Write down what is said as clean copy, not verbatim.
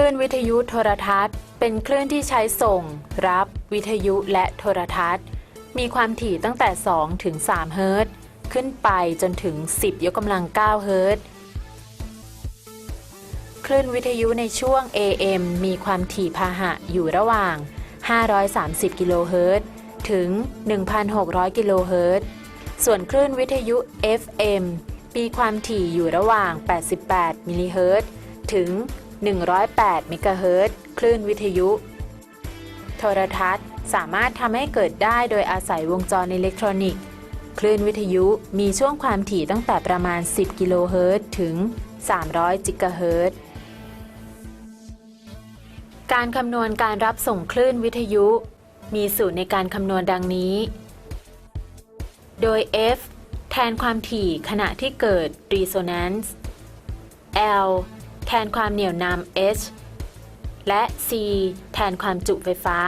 ลื่นวิทยุโทรทัศน์เป็นคลื่นที่ใช้ส่งรับวิทยุและโทรทัศน์มีความถี่ตั้งแต่2ถึง3เฮิรตซ์ขึ้นไปจนถึง10ยกกำลัง9เฮิรตซ์คลื่นวิทยุในช่วง AM มีความถี่พาหะอยู่ระหว่าง530กิโลเฮิรตซ์ถึง 1,600 กิโลเฮิรตซ์ส่วนคลื่นวิทยุ FM มีความถี่อยู่ระหว่าง88มิลลิเฮิรตซ์ถึง108เมกะเฮิรตซ์คลื่นวิทยุโทรทัศน์สามารถทำให้เกิดได้โดยอาศัยวงจรอิเล็กทรอนิกส์คลื่นวิทยุมีช่วงความถี่ตั้งแต่ประมาณ10กิโลเฮิรตซ์ถึง300จิกะเฮิรตซ์การคำนวณการรับส่งคลื่นวิทยุมีสูตรในการคำนวณดังนี้โดย F แทนความถี่ขณะที่เกิด resonance L แทนความเหนี่ยวนำ H และ C แทนความจุไฟฟ้า